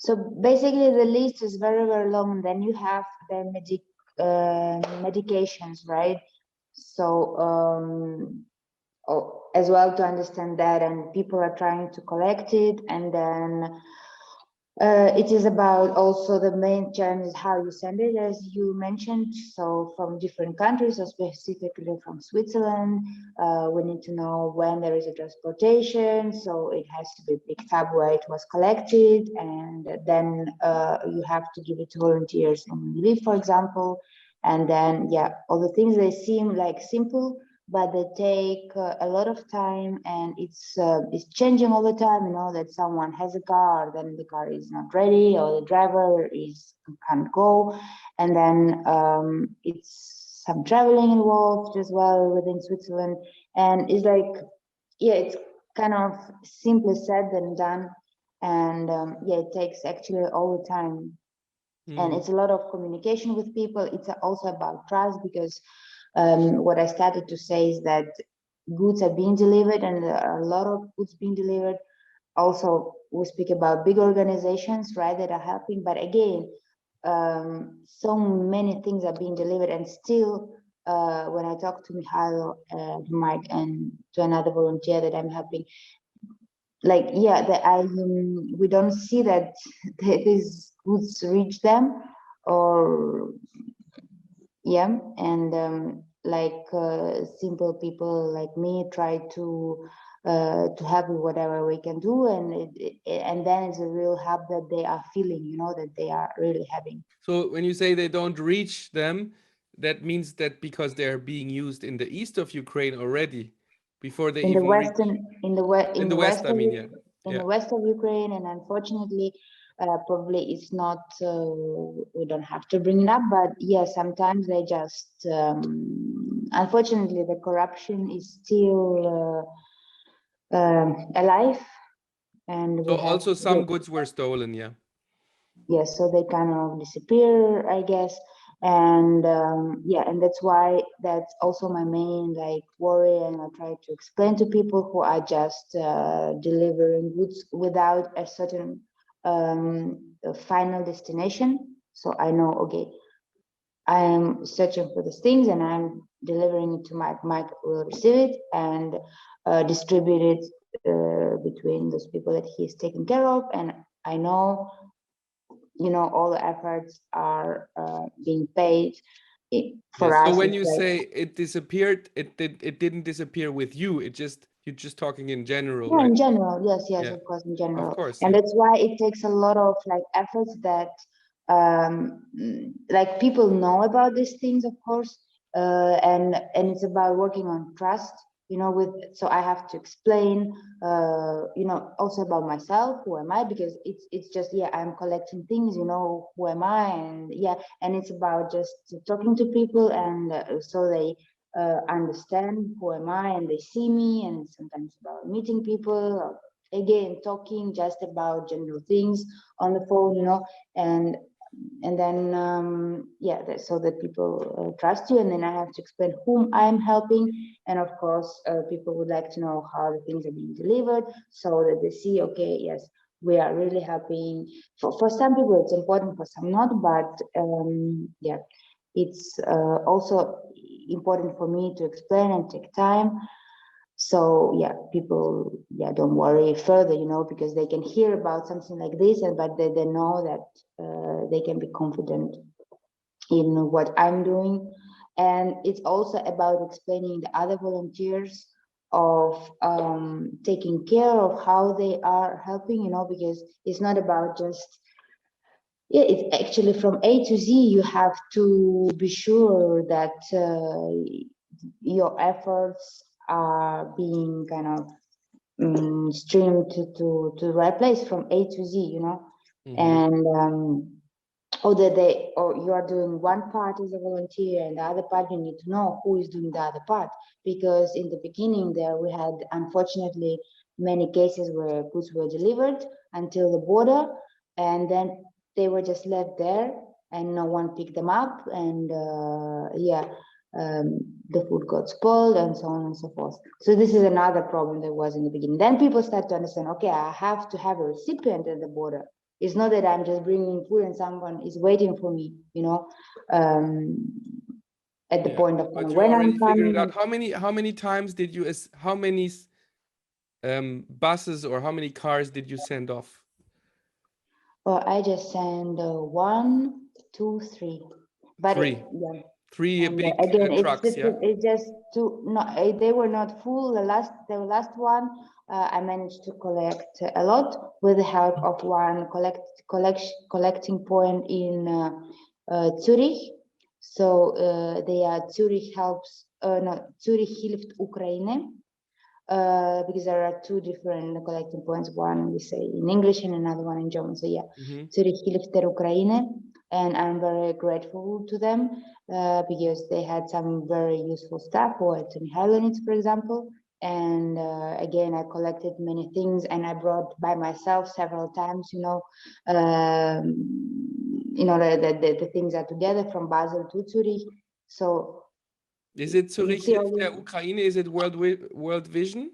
So basically the list is very, very long. Then you have the medications, right? So as well to understand that, and people are trying to collect it, and then it is about also the main challenge is how you send it, as you mentioned. So from different countries, or specifically from Switzerland, we need to know when there is a transportation. So it has to be picked up where it was collected, and then you have to give it to volunteers on Lviv, for example. And then, yeah, all the things, they seem like simple, but they take a lot of time, and it's changing all the time. You know that someone has a car, then the car is not ready, or the driver can't go, and then it's some traveling involved as well within Switzerland, and it's like, yeah, it's kind of simply said than done, and yeah, it takes actually all the time. And it's a lot of communication with people. It's also about trust, because what I started to say is that goods are being delivered, and there are a lot of goods being delivered. Also, we speak about big organizations, right, that are helping. But again, so many things are being delivered, and still, when I talk to Mihailo, Mike, and to another volunteer that I'm helping, like, yeah, that we don't see that these goods reach them, or yeah, and like simple people like me try to help with whatever we can do, and then it's a real help that they are feeling, you know, that they are really having. So when you say they don't reach them, that means that because they're being used in the east of Ukraine already, before they In the even reach western, in the west, in in the the west, west I of mean, yeah. in Yeah. the west of Ukraine, and unfortunately, probably it's not. We don't have to bring it up, but yeah, sometimes they just. Unfortunately, the corruption is still alive, and So we have. also some goods were stolen, yeah. Yes, so they kind of disappear, I guess. And yeah, and that's why that's also my main like worry, and I try to explain to people who are just delivering goods without a certain final destination. So I know, okay, I'm searching for these things, and I'm delivering it to Mike. Mike will receive it and distribute it between those people that he's taking care of. And I know, you know, all the efforts are being paid. Yeah. For So us, when it's you like, say it disappeared, it didn't disappear with you. You're just talking in general, yeah, right? in general, yes, Yeah. of course, in Of general. course, And yeah. that's why it takes a lot of like efforts that like people know about these things, of course, and it's about working on trust, you know, with, so I have to explain, you know, also about myself, who am I, because it's just, yeah, I'm collecting things, you know, who am I, and yeah, and it's about just talking to people, and so they understand who am I, and they see me, and sometimes about meeting people, or again talking just about general things on the phone, you know, and then yeah, so that people trust you, and then I have to explain whom I'm helping, and of course people would like to know how the things are being delivered, so that they see, okay, yes, we are really helping. For some people it's important, for some not, but yeah, it's also important for me to explain and take time. So yeah, people, yeah, don't worry further, you know, because they can hear about something like this, and but they know that they can be confident in what I'm doing. And it's also about explaining the other volunteers of taking care of how they are helping, you know, because it's not about just, yeah, it's actually from A to Z. You have to be sure that your efforts are being kind of streamed to the right place from A to Z, you know, Hmm. and or that they, or you are doing one part as a volunteer, and the other part you need to know who is doing the other part, because in the beginning there we had unfortunately many cases where goods were delivered until the border, and then they were just left there and no one picked them up, and yeah, the food got spoiled and so on and so forth. So this is another problem that was in the beginning. Then people start to understand, okay, I have to have a recipient at the border, It's not that I'm just bringing food and someone is waiting for me, you know, at the point of But time you when already I'm figured it coming. out. How many times did you how many buses or how many cars did you send off? Well, I just send 1, 2, 3, but Three. yeah. Three And big again, trucks, yeah? it's just two. No, they were not full. The last one, I managed to collect a lot with the help of one collecting point in Zurich. So they are Zurich helps. No, Zurich hilft Ukraine. Because there are two different collecting points. One we say in English and another one in German. So yeah, Zurich hilft der Ukraine, and I'm very grateful to them because they had some very useful stuff, or to Mihailonitz, for example. And again, I collected many things, and I brought by myself several times. The things are together from Basel to Zurich. So. Is it Zurich hilft der Ukraine? Is it World Vision?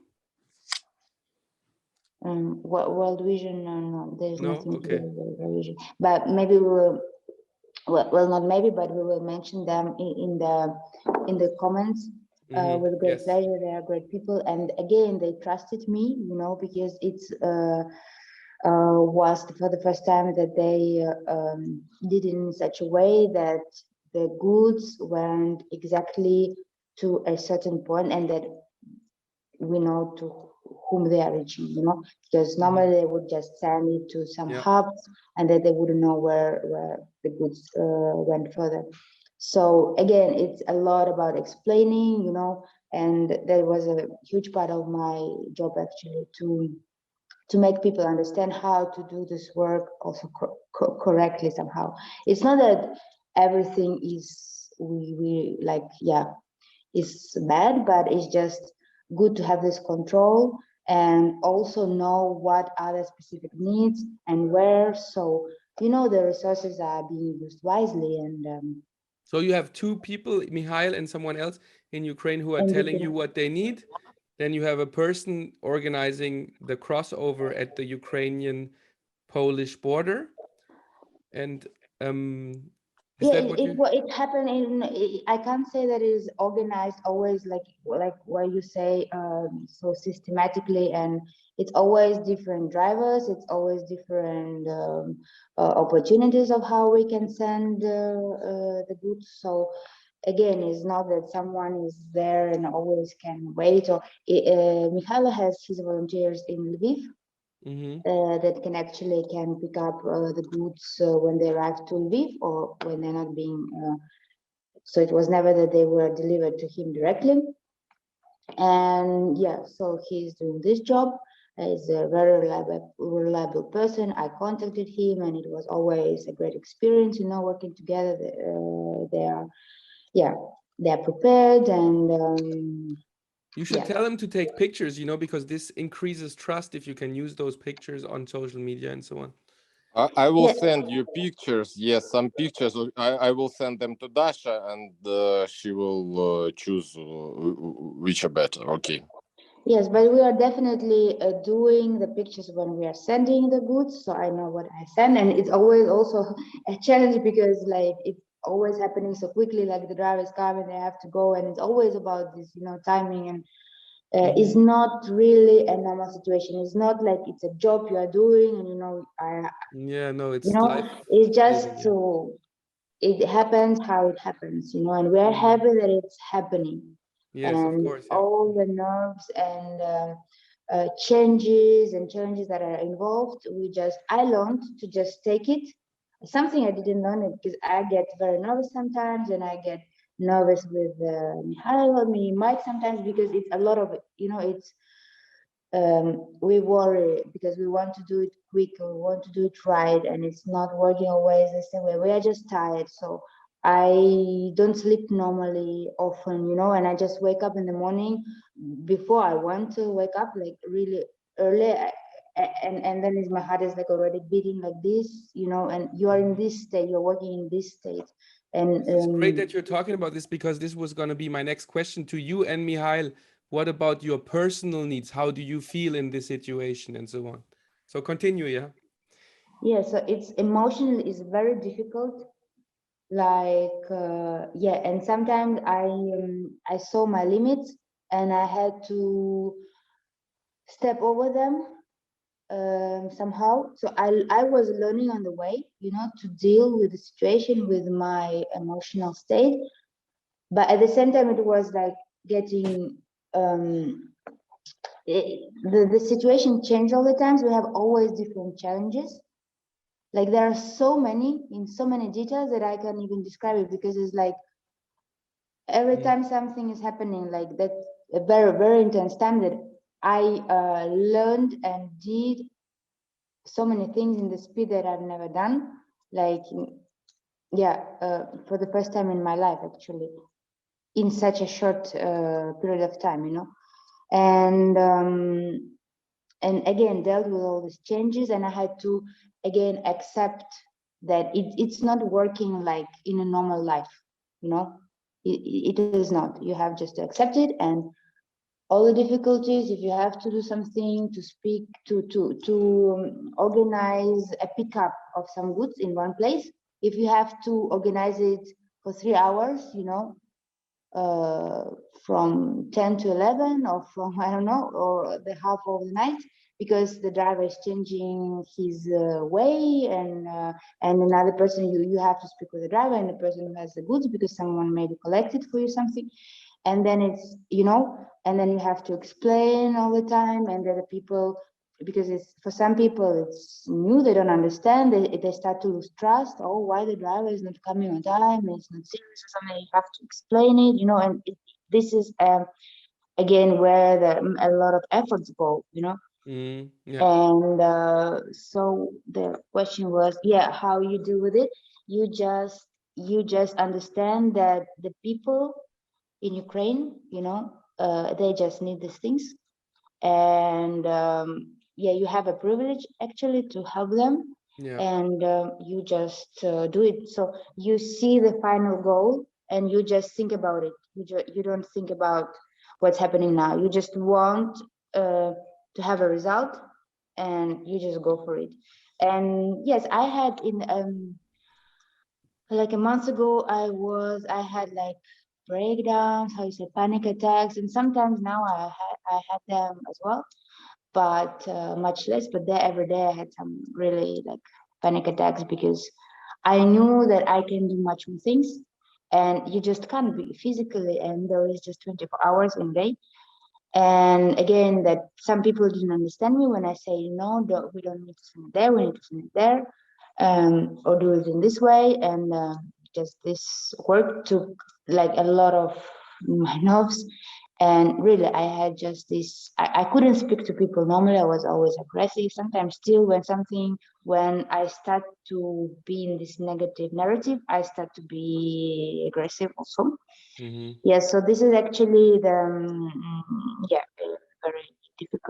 World Vision, no, there's nothing to do Okay. with World Vision. But maybe we will, well, not maybe, but we will mention them in the comments with great pleasure. They are great people, and again, they trusted me, because it's was for the first time that they did it in such a way that the goods went exactly to a certain point, and that we know to whom they are reaching, because normally they would just send it to some hubs, and that they wouldn't know where the goods went further. So again, it's a lot about explaining, and that was a huge part of my job actually, to make people understand how to do this work also correctly somehow. It's not that everything is is bad, but it's just good to have this control and also know what are the specific needs and where, so the resources are being used wisely. And so you have two people, Mihail and someone else in Ukraine, who are telling you what they need. Then you have a person organizing the crossover at the Ukrainian-Polish border. And it happened I can't say that it is organized always like where you say so systematically, and it's always different drivers, it's always different opportunities of how we can send the goods. So again, it's not that someone is there and always can wait, or Mikhailo has his volunteers in Lviv. That can pick up the goods when they arrive to Lviv, or when they're not being. So it was never that they were delivered to him directly. And so he's doing this job. He's a very reliable person. I contacted him, and it was always a great experience. Working together. They're prepared, and. You should tell them to take pictures, because this increases trust if you can use those pictures on social media and so on. I will send you pictures. Yes, some pictures. I will send them to Dasha, and she will choose which are better. Okay. Yes, but we are definitely doing the pictures when we are sending the goods, so I know what I send, and it's always also a challenge because it's always happening so quickly. Like the drivers come and they have to go, and it's always about this, timing, and it's not really a normal situation. It's not like it's a job you are doing, and it's life. It's just it happens how it happens, and we are happy that it's happening. Yes, and of course. all the nerves and changes and challenges that are involved, I learned to just take it. Something I didn't learn it because I get very nervous sometimes, and I get nervous with Mihail, Mike sometimes, because it's a lot of it's we worry because we want to do it quick, or we want to do it right, and it's not working always the same way. We are just tired, so I don't sleep normally often, and I just wake up in the morning before I want to wake up, like really early, and then my heart is already beating like this, and you are in this state, you're working in this state. And it's great that you're talking about this, because this was going to be my next question to you and Mihail. What about your personal needs? How do you feel in this situation and so on? So continue, yeah? Yeah, so it's emotionally is very difficult. Like yeah, and sometimes I saw my limits and I had to step over them somehow. So I was learning on the way, you know, to deal with the situation with my emotional state. But at the same time, it was like getting the situation changed all the times. We have always different challenges. Like there are so many in so many details that I can't even describe it, because it's like every time something is happening, like that, a very, very intense time that I learned and did so many things in the speed that I've never done. Like, yeah, for the first time in my life, actually, in such a short period of time, you know. And again, dealt with all these changes, and I had to again accept that it's not working like in a normal life, you know. It is not. You have just to accept it, and all the difficulties. If you have to do something, to speak, to organize a pickup of some goods in one place, if you have to organize it for 3 hours, you know, from 10 to 11, or from, I don't know, or the half of the night, because the driver is changing his way, and another person, you have to speak with the driver and the person who has the goods, because someone maybe collected for you something. And then it's, you know, and then you have to explain all the time, and then the people, because it's, for some people it's new, they don't understand, they start to lose trust. Oh, why the driver is not coming on time, it's not serious or something, you have to explain it, you know. And this is again where a lot of efforts go, you know. Yeah. And so the question was, yeah, how you deal with it. You just understand that the people in Ukraine, you know, they just need these things. And yeah, you have a privilege actually to help them. Yeah. And you just do it. So you see the final goal and you just think about it. You don't think about what's happening now. You just want to have a result, and you just go for it. And yes, I had in like a month ago, I had like breakdowns, how you say, panic attacks, and sometimes now I had them as well, but much less. But there, every day I had some really like panic attacks, because I knew that I can do much more things, and you just can't be physically, and there is just 24 hours in a day. And again, that some people didn't understand me when I say, no, we don't need to send it there, we need to send it there, or do it in this way. And just this work took like a lot of my nerves. And really, I had just this, I couldn't speak to people. Normally, I was always aggressive. Sometimes still when I start to be in this negative narrative, I start to be aggressive also. Mm-hmm. Yeah, so this is actually the, yeah, very difficult.